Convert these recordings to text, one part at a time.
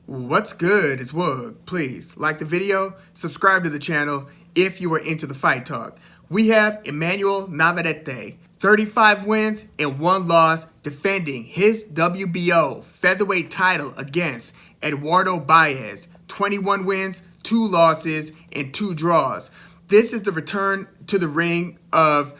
What's good? It's Woog. Please like the video, subscribe to the channel if you are into the fight talk. We have Emanuel Navarrete, 35 wins and 1 loss, defending his WBO featherweight title against Eduardo Baez. 21 wins, 2 losses, and 2 draws. This is the return to the ring of,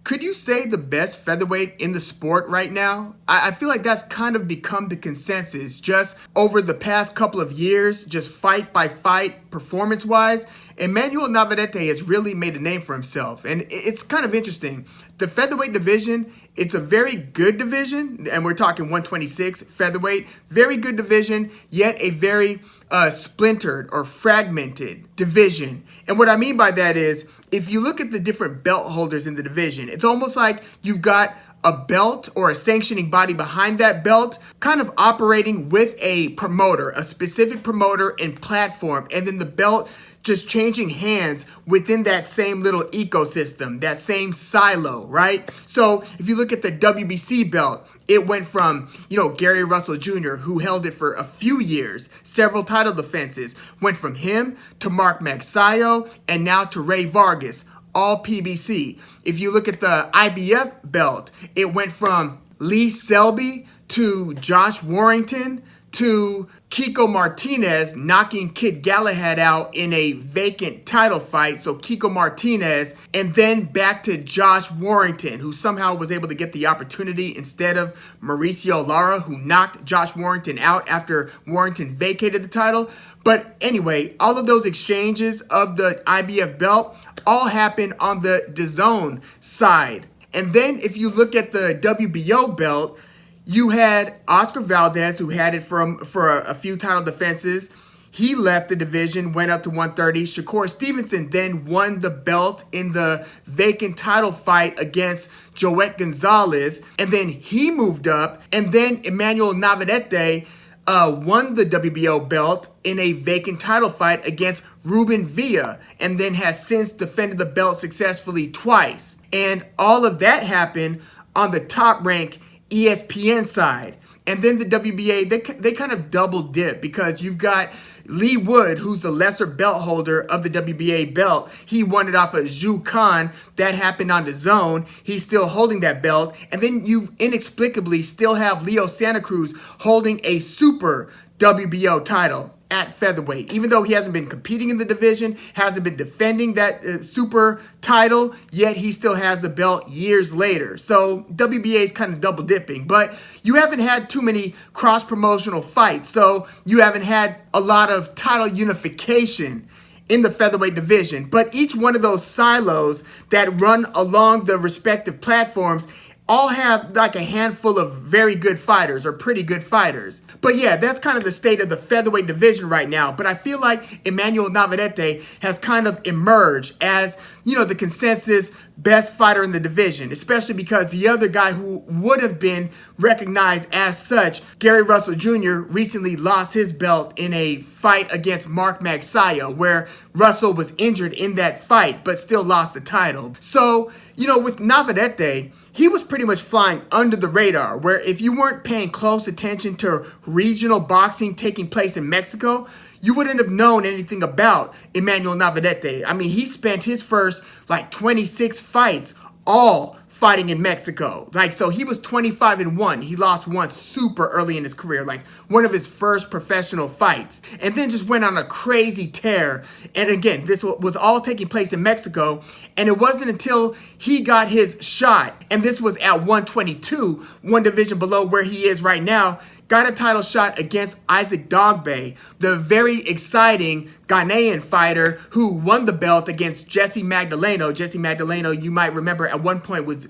could you say, the best featherweight in the sport right now? I feel like that's kind of become the consensus just over the past couple of years, just fight by fight, performance-wise. Emanuel Navarrete has really made a name for himself, and it's kind of interesting. The featherweight division, it's a very good division, and we're talking 126 featherweight, very good division, yet a very splintered or fragmented division. And what I mean by that is, if you look at the different belt holders in the division, it's almost like you've got a belt or a sanctioning body behind that belt kind of operating with a promoter, a specific promoter and platform, and then the belt just changing hands within that same little ecosystem, that same silo, right? So if you look at the WBC belt, it went from, Gary Russell Jr., who held it for a few years, several title defenses, went from him to Mark Magsayo and now to Ray Vargas, all PBC. If you look at the IBF belt, it went from Lee Selby to Josh Warrington to Kiko Martinez knocking Kid Galahad out in a vacant title fight. So Kiko Martinez, and then back to Josh Warrington, who somehow was able to get the opportunity instead of Mauricio Lara, who knocked Josh Warrington out after Warrington vacated the title. But anyway, all of those exchanges of the IBF belt all happened on the DAZN side. And then if you look at the WBO belt, you had Oscar Valdez, who had it for a few title defenses. He left the division, went up to 130. Shakur Stevenson then won the belt in the vacant title fight against Joet Gonzalez. And then he moved up. And then Emanuel Navarrete won the WBO belt in a vacant title fight against Ruben Villa, and then has since defended the belt successfully twice. And all of that happened on the top rank ESPN side. And then the WBA, they kind of double dip, because you've got Lee Wood, who's the lesser belt holder of the WBA belt. He won it off of Zhu Khan. That happened on DAZN. He's still holding that belt. And then you inexplicably still have Leo Santa Cruz holding a super WBO title at featherweight, even though he hasn't been competing in the division, hasn't been defending that super title, yet he still has the belt years later. So WBA is kind of double dipping, but you haven't had too many cross-promotional fights, so you haven't had a lot of title unification in the featherweight division. But each one of those silos that run along the respective platforms all have like a handful of very good fighters or pretty good fighters. But yeah, that's kind of the state of the featherweight division right now. But I feel like Emanuel Navarrete has kind of emerged as, the consensus best fighter in the division, especially because the other guy who would have been recognized as such, Gary Russell Jr., recently lost his belt in a fight against Mark Magsayo, where Russell was injured in that fight, but still lost the title. So, with Navarrete, he was pretty much flying under the radar, where if you weren't paying close attention to regional boxing taking place in Mexico, you wouldn't have known anything about Emanuel Navarrete. I mean, he spent his first 26 fights all fighting in Mexico. So he was 25-1. He lost once super early in his career, one of his first professional fights, and then just went on a crazy tear. And again, this was all taking place in Mexico, and it wasn't until he got his shot, and this was at 122, one division below where he is right now, got a title shot against Isaac Dogboe, the very exciting Ghanaian fighter who won the belt against Jesse Magdaleno. Jesse Magdaleno, you might remember, at one point was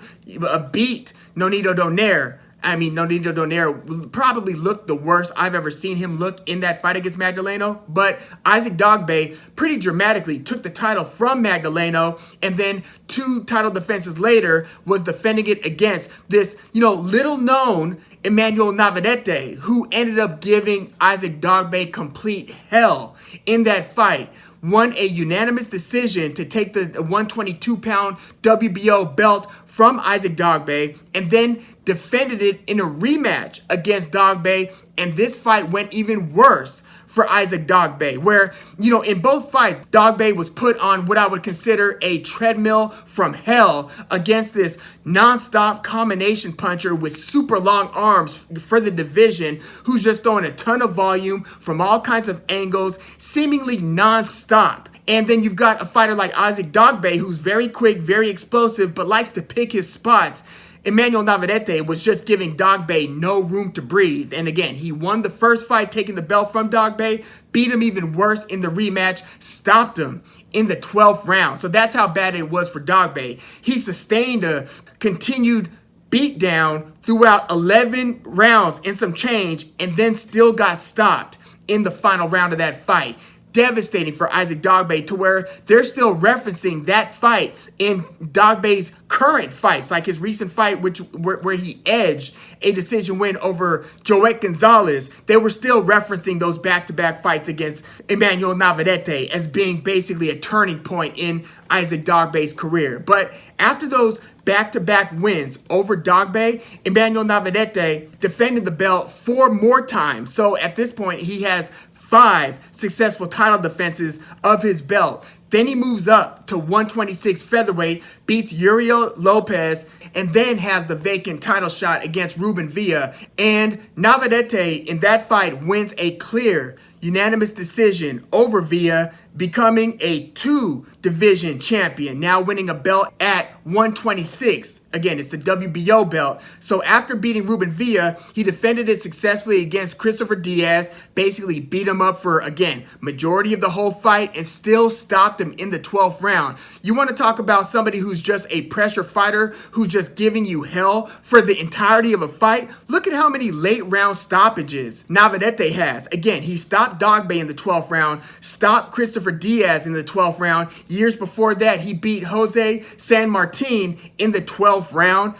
beat Nonito Donaire. I mean, Nonito Donaire probably looked the worst I've ever seen him look in that fight against Magdaleno. But Isaac Dogboe pretty dramatically took the title from Magdaleno, and then 2 title defenses later was defending it against this, little known Emanuel Navarrete, who ended up giving Isaac Dogboe complete hell in that fight. Won a unanimous decision to take the 122-pound WBO belt from Isaac Dogboe, and then defended it in a rematch against Dogboe And this fight went even worse for Isaac Dogboe, where, in both fights, Dogboe was put on what I would consider a treadmill from hell against this nonstop combination puncher with super long arms for the division, who's just throwing a ton of volume from all kinds of angles, seemingly nonstop. And then you've got a fighter like Isaac Dogboe, who's very quick, very explosive, but likes to pick his spots. Emanuel Navarrete was just giving Dogboe no room to breathe. And again, he won the first fight, taking the belt from Dogboe, beat him even worse in the rematch, stopped him in the 12th round. So that's how bad it was for Dogboe. He sustained a continued beatdown throughout 11 rounds and some change, and then still got stopped in the final round of that fight. Devastating for Isaac Dogboe, to where they're still referencing that fight in Dogboe's current fights, like his recent fight where he edged a decision win over Joet Gonzalez. They were still referencing those back-to-back fights against Emanuel Navarrete as being basically a turning point in Isaac Dogboe's career. But after those back-to-back wins over Dogboe, Emanuel Navarrete defended the belt 4 more times. So at this point, he has 5 successful title defenses of his belt. Then he moves up to 126 featherweight, beats Uriel Lopez, and then has the vacant title shot against Ruben Villa. And Navarrete in that fight wins a clear unanimous decision over Villa, becoming a 2-division champion, now winning a belt at 126. Again, it's the WBO belt. So after beating Ruben Villa, he defended it successfully against Christopher Diaz, basically beat him up for, again, majority of the whole fight, and still stopped him in the 12th round. You want to talk about somebody who's just a pressure fighter, who's just giving you hell for the entirety of a fight? Look at how many late round stoppages Navarrete has. Again, he stopped Dogboe in the 12th round, stopped Christopher Diaz in the 12th round. Years before that, he beat Jose San Martin in the 12th round.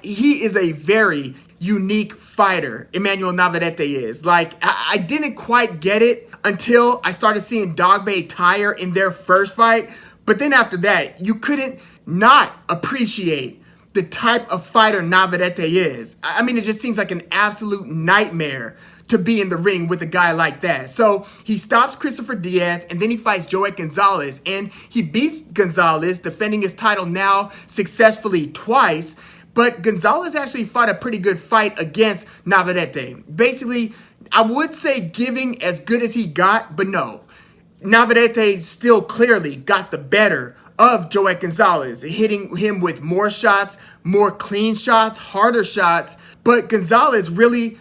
He is a very unique fighter, Emanuel Navarrete is. I didn't quite get it until I started seeing Dogboe tire in their first fight. But then after that, you couldn't not appreciate the type of fighter Navarrete is. I mean, it just seems like an absolute nightmare to be in the ring with a guy like that. So he stops Christopher Diaz, and then he fights Joet Gonzalez, and he beats Gonzalez, defending his title now successfully twice. But Gonzalez actually fought a pretty good fight against Navarrete. Basically, I would say giving as good as he got, but no. Navarrete still clearly got the better of Joet Gonzalez, hitting him with more shots, more clean shots, harder shots. But Gonzalez really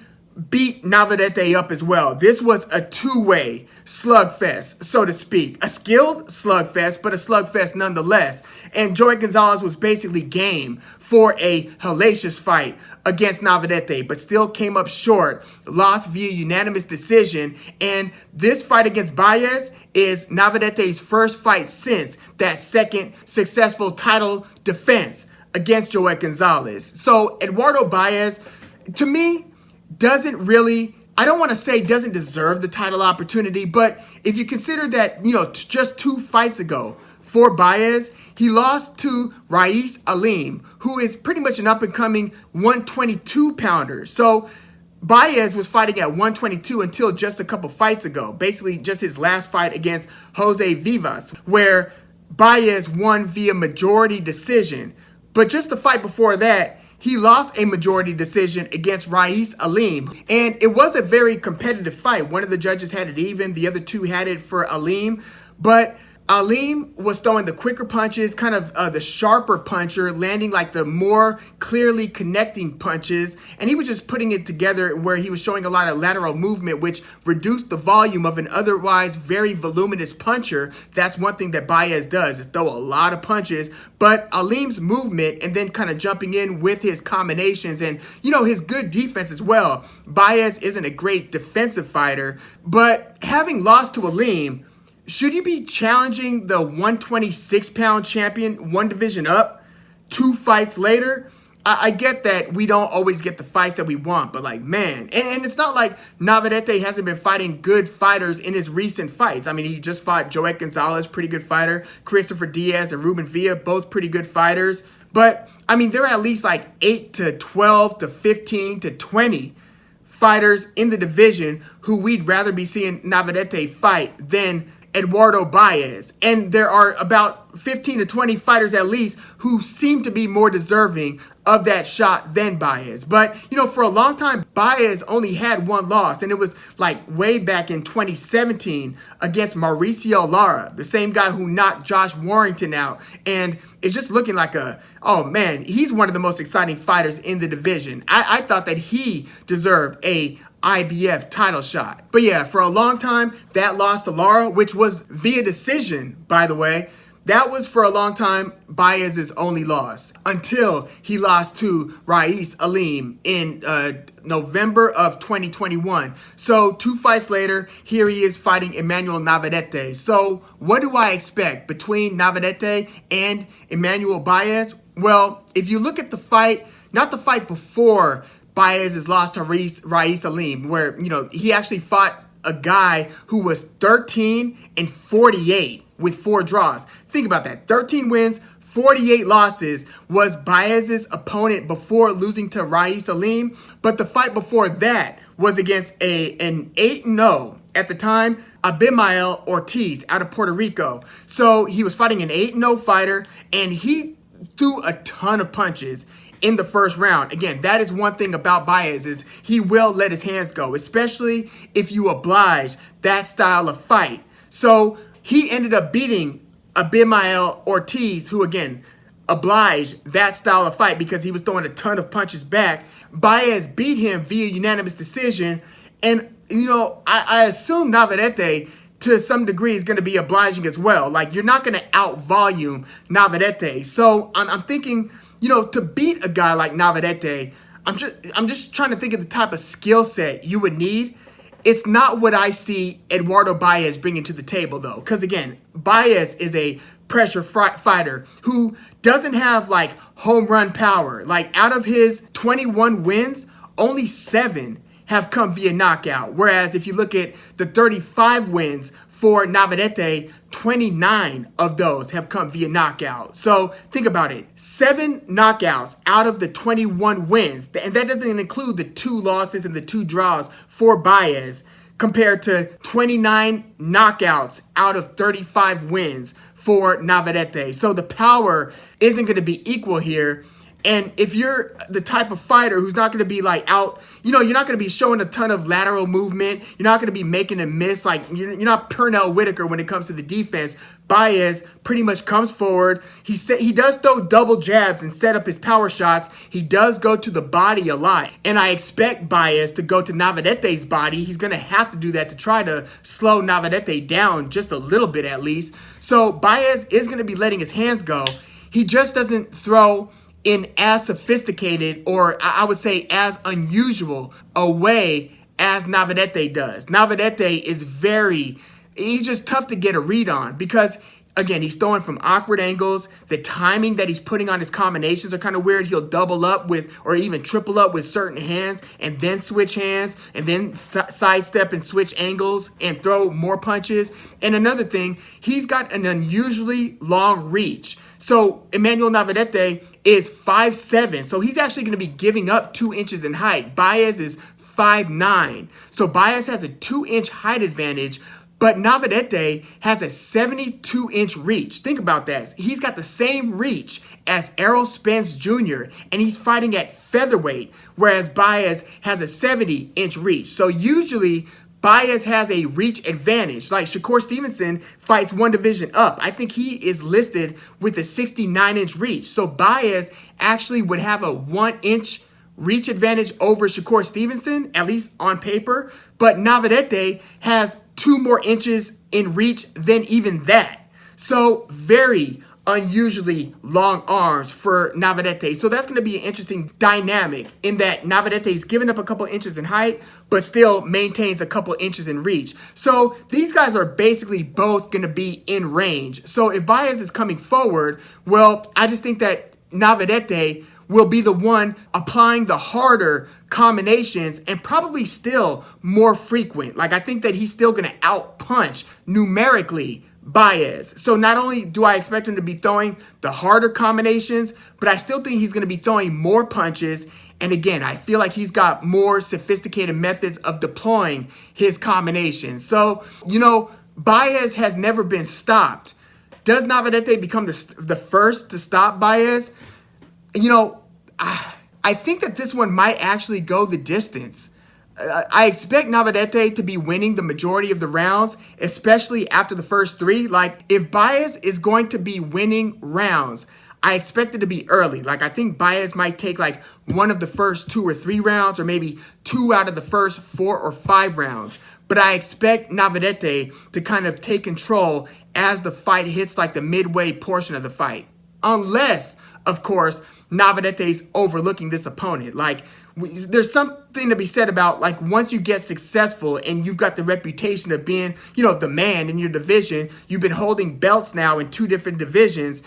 beat Navarrete up as well. This was a two-way slugfest, so to speak. A skilled slugfest, but a slugfest nonetheless. And Joet Gonzalez was basically game for a hellacious fight against Navarrete, but still came up short, lost via unanimous decision. And this fight against Baez is Navarrete's first fight since that second successful title defense against Joet Gonzalez. So Eduardo Baez, to me, doesn't really, I don't want to say doesn't deserve the title opportunity, but if you consider that, just 2 fights ago for Baez, he lost to Rais Alim, who is pretty much an up-and-coming 122-pounder. So Baez was fighting at 122 until just a couple fights ago, basically just his last fight against Jose Vivas, where Baez won via majority decision. But just the fight before that, he lost a majority decision against Rais Alim. And it was a very competitive fight. One of the judges had it even. The other 2 had it for Alim. But Alim was throwing the quicker punches, kind of the sharper puncher, landing like the more clearly connecting punches. And he was just putting it together where he was showing a lot of lateral movement, which reduced the volume of an otherwise very voluminous puncher. That's one thing that Baez does, is throw a lot of punches. But Alim's movement and then kind of jumping in with his combinations and, his good defense as well. Baez isn't a great defensive fighter, but having lost to Alim, should you be challenging the 126-pound champion 1 division up 2 fights later? I get that we don't always get the fights that we want, but man, and it's not like Navarrete hasn't been fighting good fighters in his recent fights. I mean, he just fought Joet Gonzalez, pretty good fighter, Christopher Diaz and Ruben Villa, both pretty good fighters. But, I mean, they're at least 8 to 12 to 15 to 20 fighters in the division who we'd rather be seeing Navarrete fight than Eduardo Baez. And there are about 15 to 20 fighters at least who seem to be more deserving of that shot than Baez. But, for a long time, Baez only had one loss, and it was like way back in 2017 against Mauricio Lara, the same guy who knocked Josh Warrington out. And it's just looking like he's one of the most exciting fighters in the division. I thought that he deserved a IBF title shot. But yeah, for a long time, that loss to Lara, which was via decision, by the way, that was for a long time Baez's only loss until he lost to Rais Aleem in November of 2021. So 2 fights later, here he is fighting Emanuel Navarrete. So what do I expect between Navarrete and Emanuel Baez? Well, if you look at the fight, not the fight before Baez's loss to Rais Aleem, where, he actually fought a guy who was 13-48 with 4 draws. Think about that. 13 wins, 48 losses was Baez's opponent before losing to Rais Aleem. But the fight before that was against an 8-0 at the time, Emanuel Ortiz out of Puerto Rico. So he was fighting an 8-0 fighter, and he threw a ton of punches in the first round. Again, that is one thing about Baez, is he will let his hands go, especially if you oblige that style of fight. So he ended up beating Emanuel Ortiz, who again obliged that style of fight because he was throwing a ton of punches back. Baez beat him via unanimous decision. And, I assume Navarrete to some degree is going to be obliging as well. Like, you're not going to out-volume Navarrete. So I'm thinking, to beat a guy like Navarrete, I'm just trying to think of the type of skill set you would need. It's not what I see Eduardo Baez bringing to the table, though. Because, again, Baez is a pressure fighter who doesn't have, home run power. Out of his 21 wins, only 7 have come via knockout. Whereas if you look at the 35 wins for Navarrete, 29 of those have come via knockout. So think about it. 7 knockouts out of the 21 wins. And that doesn't include the 2 losses and the 2 draws for Baez, compared to 29 knockouts out of 35 wins for Navarrete. So the power isn't going to be equal here. And if you're the type of fighter who's not going to be out, you're not going to be showing a ton of lateral movement. You're not going to be making a miss. You're not Pernell Whitaker when it comes to the defense. Baez pretty much comes forward. He does throw double jabs and set up his power shots. He does go to the body a lot. And I expect Baez to go to Navarrete's body. He's going to have to do that to try to slow Navarrete down just a little bit at least. So Baez is going to be letting his hands go. He just doesn't throw in as sophisticated, or I would say as unusual a way as Navarrete does. Navarrete is he's just tough to get a read on because, again, he's throwing from awkward angles. The timing that he's putting on his combinations are kind of weird. He'll double up with, or even triple up with certain hands and then switch hands and then sidestep and switch angles and throw more punches. And another thing, he's got an unusually long reach. So Emanuel Navarrete is 5'7", so he's actually going to be giving up 2 inches in height. Baez is 5'9", so Baez has a 2-inch height advantage, but Navarrete has a 72-inch reach. Think about that. He's got the same reach as Errol Spence Jr., and he's fighting at featherweight, whereas Baez has a 70-inch reach. So usually Baez has a reach advantage. Like Shakur Stevenson fights 1 division up. I think he is listed with a 69-inch reach. So Baez actually would have a 1-inch reach advantage over Shakur Stevenson, at least on paper. But Navarrete has 2 more inches in reach than even that. So very unusually long arms for Navarrete. So that's going to be an interesting dynamic in that Navarrete is giving up a couple inches in height, but still maintains a couple inches in reach. So these guys are basically both going to be in range. So if Baez is coming forward, well, I just think that Navarrete will be the one applying the harder combinations and probably still more frequent. I think that he's still going to outpunch numerically Baez. So not only do I expect him to be throwing the harder combinations, but I still think he's going to be throwing more punches And again, I feel like he's got more sophisticated methods of deploying his combinations. So, Baez has never been stopped. Does Navarrete become the first to stop Baez? I think that this one might actually go the distance. I expect Navarrete to be winning the majority of the rounds, especially after the first three. Like, if Baez is going to be winning rounds, I expect it to be early. Like, I think Baez might take like one of the first 2 or 3 rounds, or maybe 2 out of the first 4 or 5 rounds. But I expect Navarrete to kind of take control as the fight hits like the midway portion of the fight. Unless, of course, Navarrete's overlooking this opponent. Like, there's something to be said about, like, once you get successful and you've got the reputation of being, the man in your division, you've been holding belts now in 2 different divisions,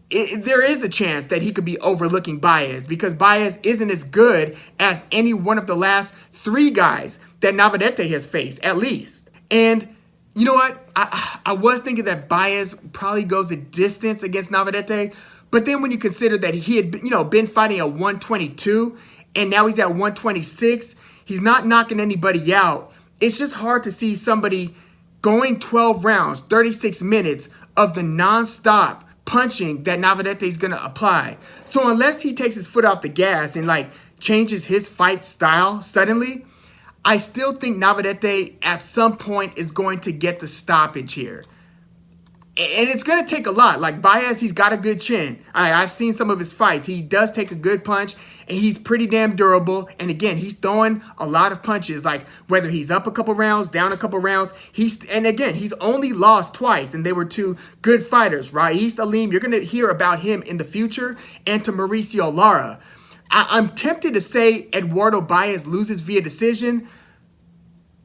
there is a chance that he could be overlooking Baez, because Baez isn't as good as any one of the last 3 guys that Navarrete has faced, at least. And you know what? I was thinking that Baez probably goes the distance against Navarrete, but then when you consider that he had been fighting at 122 and now he's at 126, he's not knocking anybody out. It's just hard to see somebody going 12 rounds, 36 minutes of the nonstop punching that Navarrete is going to apply. So unless he takes his foot off the gas and like changes his fight style suddenly, I still think Navarrete at some point is going to get the stoppage here. And it's going to take a lot. Like, Baez, he's got a good chin. I've seen some of his fights. He does take a good punch, and he's pretty damn durable. And again, he's throwing a lot of punches. Like, whether he's up a couple rounds, down a couple rounds, he's only lost twice, and they were 2 good fighters. Raees Aleem, you're going to hear about him in the future, and to Mauricio Lara. I'm tempted to say Eduardo Baez loses via decision.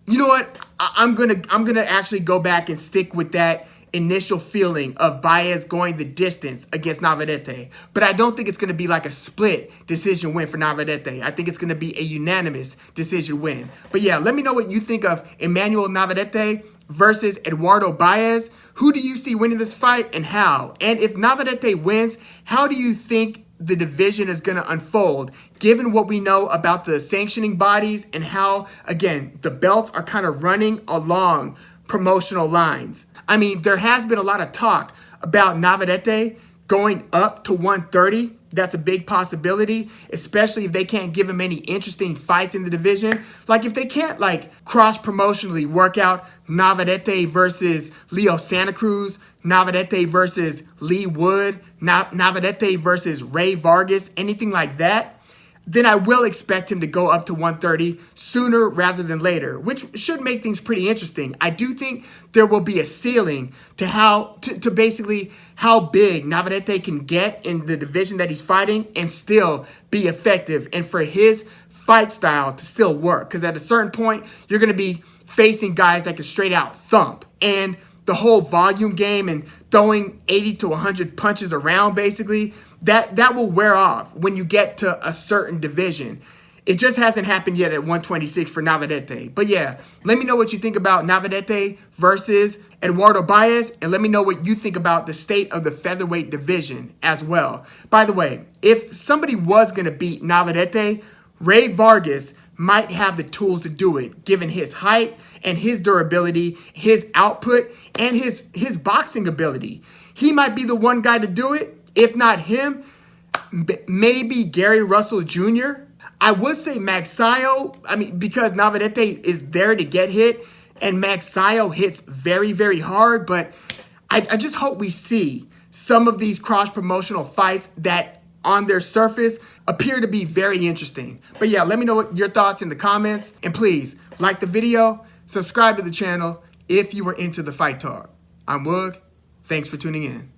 You know what? I'm gonna actually go back and stick with that initial feeling of Baez going the distance against Navarrete. But I don't think it's going to be like a split decision win for Navarrete. I think it's going to be a unanimous decision win. But yeah, let me know what you think of Emanuel Navarrete versus Eduardo Baez. Who do you see winning this fight and how? And if Navarrete wins, how do you think the division is going to unfold, given what we know about the sanctioning bodies and how, again, the belts are kind of running along promotional lines? I mean, there has been a lot of talk about Navarrete going up to 130. That's a big possibility, especially if they can't give him any interesting fights in the division. Like, if they can't, like, cross-promotionally work out Navarrete versus Leo Santa Cruz, Navarrete versus Lee Wood, Navarrete versus Ray Vargas, anything like that, then I will expect him to go up to 130 sooner rather than later, which should make things pretty interesting. I do think there will be a ceiling to basically how big Navarrete can get in the division that he's fighting and still be effective, and for his fight style to still work. Because at a certain point, you're going to be facing guys that can straight out thump. And the whole volume game and throwing 80 to 100 punches around, basically, that will wear off when you get to a certain division. It just hasn't happened yet at 126 for Navarrete. But yeah, let me know what you think about Navarrete versus Eduardo Baez, and let me know what you think about the state of the featherweight division as well. By the way, if somebody was going to beat Navarrete, Ray Vargas might have the tools to do it, given his height and his durability, his output, and his boxing ability. He might be the one guy to do it. If not him, maybe Gary Russell Jr. I would say Magsayo, because Navarrete is there to get hit, and Magsayo hits very, very hard, but I just hope we see some of these cross-promotional fights that on their surface appear to be very interesting. But yeah, let me know what your thoughts in the comments, and please like the video, subscribe to the channel if you were into the Fight Talk. I'm Woog. Thanks for tuning in.